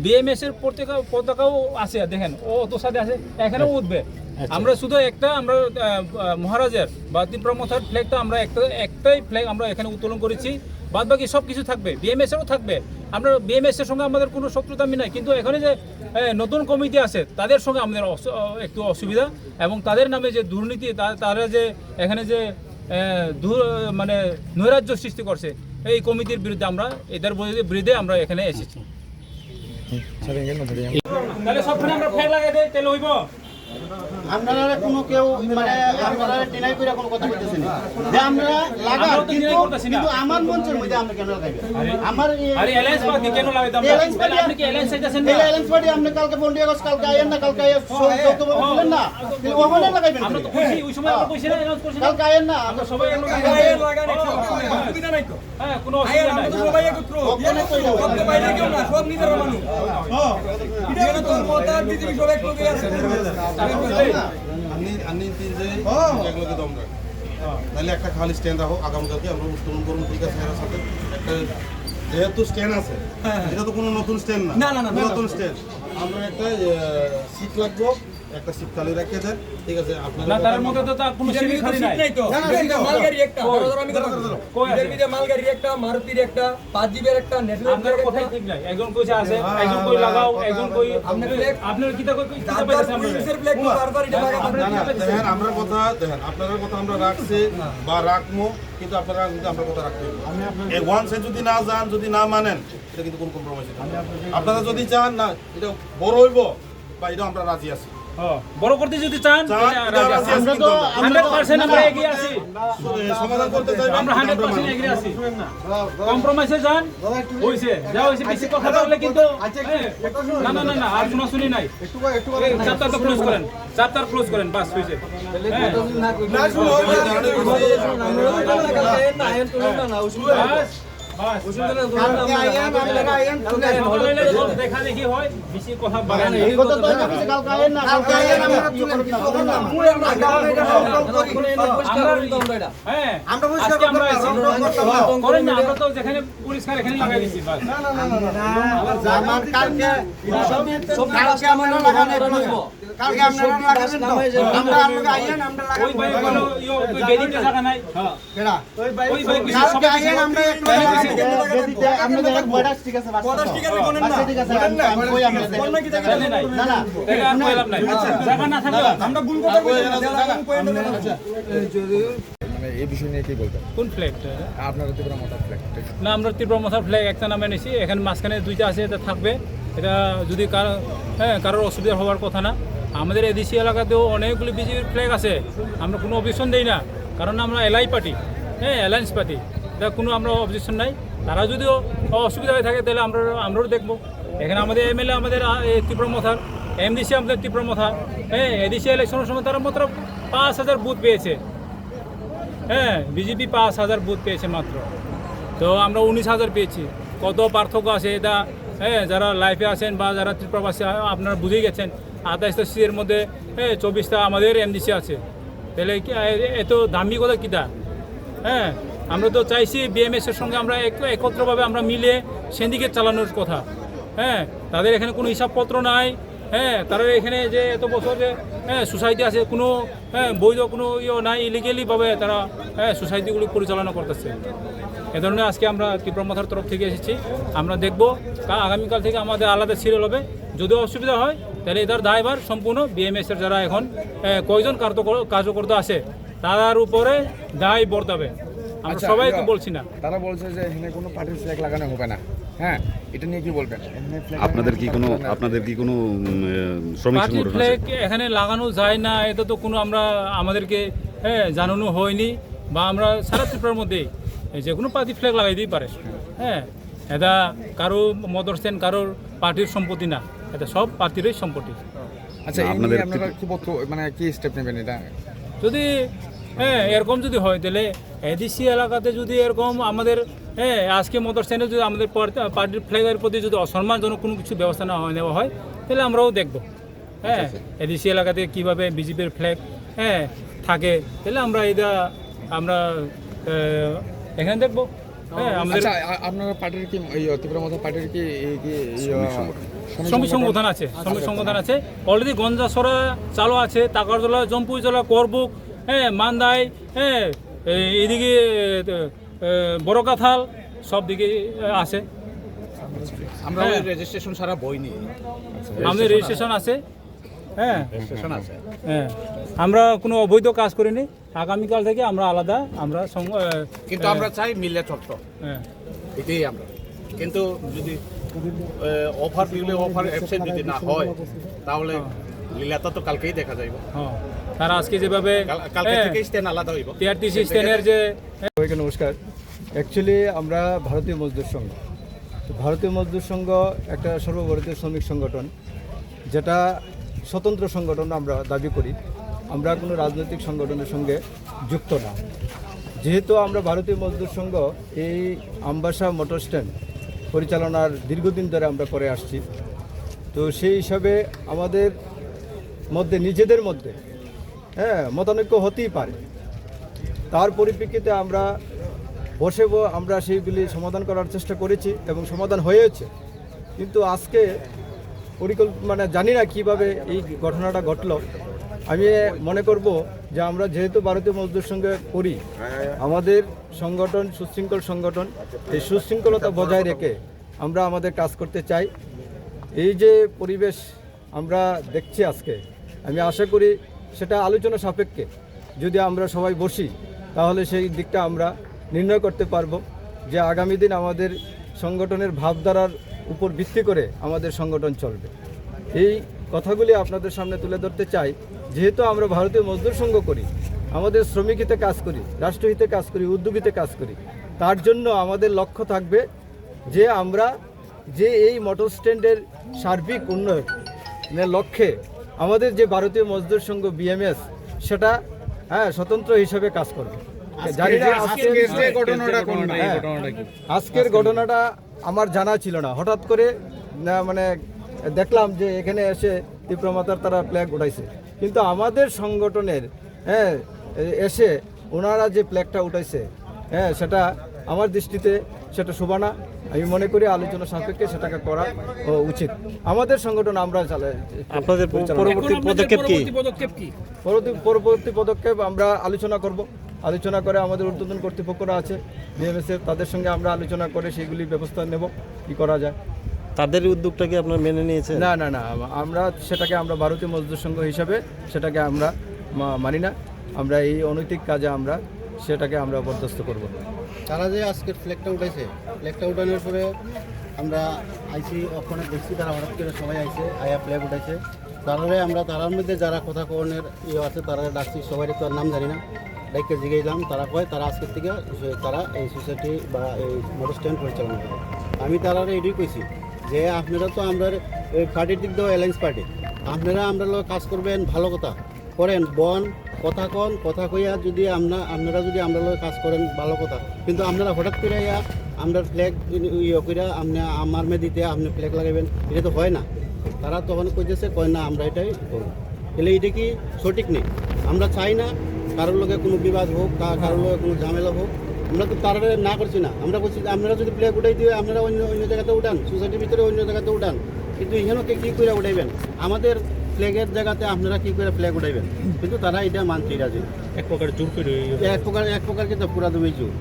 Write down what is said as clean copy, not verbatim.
BMS এর পতাকাও আছে, দেখেন ও তো সাথে আছে, এখানেও উঠবে। আমরা শুধু আমরা মহারাজের বা ত্রিপুরা মথার ফ্ল্যাগটা আমরা একটাই ফ্ল্যাগ আমরা এখানে উত্তোলন করেছি, বাদ বাকি সব কিছু থাকবে, বিএমএস এরও থাকবে। আমরা বিএমএস এর সঙ্গে আমাদের কোনো শত্রুতা নাই, কিন্তু এখানে যে নতুন কমিটি আছে তাদের সঙ্গে আমাদের একটু অসুবিধা, এবং তাদের নামে যে দুর্নীতি, তারা যে এখানে যে মানে নৈরাজ্য সৃষ্টি করছে, এই কমিটির বিরুদ্ধে আমরা এদের বিরুদ্ধে আমরা এখানে এসেছি। তাহলে সবখানে আমরা ফ্ল্যাগ লাগাই দেই, তাহলে হইব। আপনারা কোনো কেউ মানে আপনারা ডিনাই করে কোনো কথা বলতেছেন না যে আমরা লাগাই, কিন্তু আমার মঞ্চের মধ্যে আমরা কেন লাগাইবেন? আমার আরে অ্যালায়েন্স পার্টি কেন লাগাইতে আমরা? আপনি কি অ্যালায়েন্স চাইতেছেন না? অ্যালায়েন্স পার্টি আপনি কালকে 15 আগস্ট কালকে আইয়েন না, কালকে আইয়েন সৌজন্য বলেন না, কিন্তু ওখানে লাগাইবেন। আমরা তো খুশি, ওই সময় আমরা কইছি না, অ্যালাউন্স করছি না, কালকে আইয়েন না, আমরা সবাই লাগান, অসুবিধা নাই তো। হ্যাঁ, কোনো অসুবিধা নাই, সবাই একত্র কত বাইরে কেউ না, সব নিজের মানুষ। হ্যাঁ, এটা তো মতার বিজেপি সব এক লোকই আছে। আমি তিন যে একলগে দম রাখ, তাহলে একটা খালি স্ট্যান্ড রাখো, আগামীকালকে আমরা উত্তোলন করুন, ঠিক আছে? এর সাথে একটা যেহেতু স্ট্যান্ড আছে, এটা তো কোনো নতুন স্ট্যান্ড না, নতুন স্ট্যান্ড। আমরা একটা সিট লাগবো, একটা সিট খালি রেখে দেন, ঠিক আছে? না, তার মধ্যে তো তার কোনো সিট খালি নাই তো মালগাড়ি একটা, আমি কথা বলবো, এর ভিতরে মালগাড়ি একটা, মারুতির একটা, 5 জিবের একটা, নেটওয়ার্ক আপনার কথাই ঠিক নাই। একজন কইছে আছে, একজন কই লাগাও, একজন কই আপনার কিটা কই কিটা পাইছে আমরা পুলিশের ফ্ল্যাগ বারবার এটা লাগা। দেখেন আমরা কথা, দেখেন আপনাদের কথা আমরা রাখছি বা রাখবো, কিন্তু আপনারা কিন্তু আমরা কথা রাখতে হবে। এই ওয়ান্সে যদি না যান, যদি না মানেন, এটা কিন্তু কোনো কম্প্রোমাইজ নেই। আপনারা যদি চান না এটা বড় হইব, বা এটা আমরা রাজি আছি। বড় করতে যদি চান, আমরা তো 100% আমরা এগিয়ে আছি, সমাধান করতে চাইবেন, আমরা 100% এগিয়ে আছি। কম্প্রোমাইজে যান, হইছে যা হইছে, বেশি কথা বললে কিন্তু না না না না, আর শুনি নাই। চ্যাপ্টার তো ক্লোজ করেন, চ্যাপ্টার ক্লোজ করেন, বাস হইছে। না শুনো, দেখা দেখি হয়, বেশি কথা বাড়ান। এই কথা তো আমি কালকে আইয়েন না, কালকে আইয়েন আমরা তুলে কিছু করব না। হ্যাঁ, আমরা পরিষ্কার করেন না, আমরা তো যেখানে পরিষ্কার এখানে লাগাই দিছি, বাস। আমার কালকে সব কালকে আমরা লাগানো লাগবো, কালকে আপনারা লাগাবেন তো, আমরা আইয়েন, আমরা লাগাবো। ওই ভাই বলো ইও ওই বেদিতে জায়গা নাই, কেডা ওই ভাই কিছু কালকে সবাই আইয়েন, আমরা একটু বেদিতে আপনাদের এক বড় ঠিক আছে, বাস ঠিক আছে, কোন না ঠিক আছে, আমি কই আমরা জানে নাই, না না এটা কইলাম নাই, জায়গা না থাকলে আমরা ভুল কথা বলি না, মানে এই বিষয় নিয়ে কি বলবেন? কোন ফ্ল্যাগটা? আপনারা ত্রিপুরা মথার ফ্ল্যাগ না, আমরা ত্রিপুরা মথার ফ্ল্যাগ একটা নামে নিয়েছি, এখানে মাঝখানে দুইটা আছে, এটা থাকবে। এটা যদি কারোর অসুবিধা হওয়ার কথা না। আমাদের এদেশি এলাকাতেও অনেকগুলি বিজেপির ফ্ল্যাগ আছে, আমরা কোনো অবজেকশন দেই না, কারণ আমরা এলআই পার্টি, অ্যালায়েন্স পার্টি, এটা কোনো আমরা অবজেকশন নাই। তারা যদিও অসুবিধা হয়ে থাকে, তাহলে আমরাও দেখবো। এখানে আমাদের এমএলএ আমাদের ত্রিপুরা মথার, এমডিসি আমাদের ত্রিপুরা মথার, এদেশি ইলেকশনের সময় তারা মাত্র 5,000 বুথ পেয়েছে, বিজেপি 5,000 বুথ পেয়েছে মাত্র, তো আমরা 19,000 পেয়েছি। কত পার্থক্য আছে এটা, যারা লাইফে আছেন বা যারা ত্রিপুরাবাসী আপনারা বুঝেই গেছেন। 28টা সিটের মধ্যে 24টা আমাদের এমডিসি আছে, তাহলে এত দাম্ভিকতা কীটা? আমরা তো চাইছি বিএমএসের সঙ্গে আমরা একত্রভাবে আমরা মিলে সিন্ডিকেট চালানোর কথা। তাদের এখানে কোনো হিসাবপত্র নাই, তারা এখানে যে এত বছর যে সোসাইটি আছে, কোনো বৈধ কোনো নাই, ইলিগেলিভাবে তারা সোসাইটিগুলি পরিচালনা করতেছে। এ ধরনের আজকে আমরা ত্রিপুরা মথার তরফ থেকে এসেছি, আমরা দেখব আগামীকাল থেকে আমাদের আলাদা সিরিয়াল হবে। যদি অসুবিধা হয় তাহলে এটার দায়ভার সম্পূর্ণ বিএমএসের যারা এখন কয়জন কার্যকর্তা আছে তার উপরে দায় বর্তাবে। আমরা সবাইকে বলছি না, তারা বলছে যে এখানে কোনো পার্টির ফ্ল্যাগ লাগানো হবে না। এটা নিয়ে কি বলবেন? আপনাদের কি কোনো শ্রমিক পার্টির সংগঠন ফ্ল্যাগ আছে? এখানে লাগানো যায় না, এটা তো কোনো আমাদেরকে জানানো হয়নি, বা আমরা সারা ত্রিপুরার মধ্যেই যে কোনো পার্টি ফ্ল্যাগ লাগাই দিতে পারে। এটা কারো মদরসেন কারোর পার্টির সম্পত্তি না, এটা সব পার্টিরই সম্পত্তি। আচ্ছা, আপনারা কি মানে কি স্টেপ নেবেন এটা যদি এরকম যদি হয়, তাহলে এডিসি এলাকাতে যদি এরকম আমাদের আজকে মদরসেনে যদি আমাদের পার্টির ফ্ল্যাগের প্রতি যদি অসম্মানজনক কোনো কিছু ব্যবস্থা না নেওয়া হয়, তাহলে আমরাও দেখব। এডিসি এলাকাতে কীভাবে বিজেপির ফ্ল্যাগ থাকে, তাহলে আমরা এখানে দেখবো। আপনার পার্টির কি ত্রিপুরা মথা পার্টির কি শ্রমিক সংগঠন আছে, শ্রমিক সংগঠন আছে। অলরেডি গঞ্জাসরা চালু আছে, তাকারজলা, জম্পুইজলা, করবুক, হ্যাঁ, মান্দাই, হ্যাঁ, এদিকে বড়কাথাল, সব দিকে আছে। আমরা রেজিস্ট্রেশন সারা বই নিই। আমাদের রেজিস্ট্রেশন আছে, হ্যাঁ, রেজিস্ট্রেশন আছে। হ্যাঁ। আমরা কোনো অবৈধ কাজ করিনি। আগামীকাল থেকে আমরা আলাদা, আমরা কিন্তু আমরা চাই মিলে চলতো, হ্যাঁ, এটাই আমরা। কিন্তু যদি অফার দিলে অফার অ্যাবসেন্ট যদি না হয় তাহলে লীলাটা তো কালকেই দেখা যাইব। হ্যাঁ, তারা আজকে যেভাবে কালকে থেকে স্ট্যান্ড আলাদা হইব। টিআরটিসি স্ট্যান্ডের যে সবাইকে নমস্কার। অ্যাকচুয়ালি আমরা ভারতীয় মজদুর সংঘ। তো ভারতীয় মজদুর সংঘ একটা সর্বভারতীয় শ্রমিক সংগঠন, যেটা স্বতন্ত্র সংগঠন আমরা দাবি করি। আমরা কোনো রাজনৈতিক সংগঠনের সঙ্গে যুক্ত না। যেহেতু আমরা ভারতীয় মজদুর সংঘ এই আমবাসা মোটর স্ট্যান্ড পরিচালনার দীর্ঘদিন ধরে আমরা করে আসছি, তো সেই হিসাবে আমাদের মধ্যে নিজেদের মধ্যে মতানৈক্য হতেই পারে। তার পরিপ্রেক্ষিতে আমরা আমরা সেইগুলি সমাধান করার চেষ্টা করেছি এবং সমাধান হয়েছে। কিন্তু আজকে জানি না কীভাবে এই ঘটনাটা ঘটলো। আমি মনে করব যে আমরা যেহেতু ভারতীয় মজদুর সঙ্গে করি, আমাদের সংগঠন সুশৃঙ্খল সংগঠন, এই সুশৃঙ্খলতা বজায় রেখে আমরা আমাদের কাজ করতে চাই। এই যে পরিবেশ আমরা দেখছি আজকে, আমি আশা করি সেটা আলোচনা সাপেক্ষে যদি আমরা সবাই বসি, তাহলে সেই দিকটা আমরা নির্ণয় করতে পারবো যে আগামী দিন আমাদের সংগঠনের ভাবধারার উপর ভিত্তি করে আমাদের সংগঠন চলবে। এই কথাগুলি আপনাদের সামনে তুলে ধরতে চাই। যেহেতু আমরা ভারতীয় মজদুর সংঘ করি, আমাদের শ্রমিক হিতে কাজ করি, রাষ্ট্রহিতে কাজ করি, উদ্যোগীতে কাজ করি, তার জন্য আমাদের লক্ষ্য থাকবে যে আমরা যে এই মোটর স্ট্যান্ডের সার্বিক উন্নয়নের লক্ষ্যে আমাদের যে ভারতীয় মজদুর সংঘ বিএমএস, সেটা স্বতন্ত্র হিসেবে কাজ করবে। জানি না আজকের ঘটনাটা আমার জানা ছিল না। হঠাৎ করে দেখলাম যে এখানে এসে তীব্রমাত্রার তারা ফ্ল্যাগ উঠাইছে, কিন্তু আমাদের সংগঠনের এসে ওনারা যে ফ্ল্যাগটা উঠাইছে সেটা আমার দৃষ্টিতে সেটা শোভা না। আমি মনে করি আলোচনা সাপেক্ষে সেটাকে করা উচিত। আমাদের সংগঠন আমরা চালাই। আপনাদের পরবর্তী পদক্ষেপ কি? পরবর্তী পদক্ষেপ আমরা আলোচনা করব। আলোচনা করে আমাদের ঊর্ধ্বতন কর্তৃপক্ষরা আছে বিএমএসের, তাদের সঙ্গে আমরা আলোচনা করে সেগুলি ব্যবস্থা নেব কি করা যায়। তাদের উদ্যোগটা কি আপনারা মেনে নিয়েছেন? না, আমরা সেটাকে আমরা ভারতীয় মজদুর সংঘ হিসাবে সেটাকে আমরা মানি না। আমরা এই অনৈতিক কাজে সেটাকে আমরা বরদাস্ত করব। তারা যে আজকের ফ্ল্যাগটা উঠাইছে, ফ্ল্যাগটা উঠানোর পরে আমরা আইসি ওখানে দেখছি, তারা হঠাৎ করে সবাই আইসে আয়া ফ্ল্যাগ উঠাইছে। তারার মধ্যে যারা কথা কনের আছে তারা ডাকছি, সবাই তো আর নাম জানি না, ডাইকে জিগাইলাম। তারা কয় তারা আজকের থেকে তারা এই সোসাইটি বা এই মোটর স্ট্যান্ড পরিচালনা করে। আমি তারা এটাই কইছি যে আপনারা তো আমরা পার্টির দিক দিয়ে অ্যালায়েন্স পার্টি, আমরা কাজ করবেন, ভালো কথা করেন, কথা কইয়া যদি আপনারা যদি আমরা কাজ করেন ভালো কথা, কিন্তু আপনারা হঠাৎ করে আমরা ফ্ল্যাগ করে আমার মেদিতে আপনি ফ্ল্যাগ লাগাবেন, এটা তো হয় না। তারা তখন কইতেছে না আমরা এটাই করব। তাহলে এটা কি সঠিক নেই। আমরা চাই না কারোর লোকে কোনো বিবাদ হোক, কারোর লোকে কোনো ঝামেলা হোক। আমরা তো তারা না করছি না, আমরা বলছি আপনারা যদি ফ্ল্যাগ উঠাই দিয়ে আপনারা অন্য জায়গাতে উঠান, সোসাইটির ভিতরে অন্য জায়গাতে উঠান, কিন্তু এখানেও কী করে উঠাইবেন? আমাদের ফ্ল্যাগের জায়গাতে আপনারা কী করে ফ্ল্যাগ উঠাইবেন? কিন্তু তারা এটা মানতে রাজি। এক প্রকার কিন্তু পুরা দুই জোর।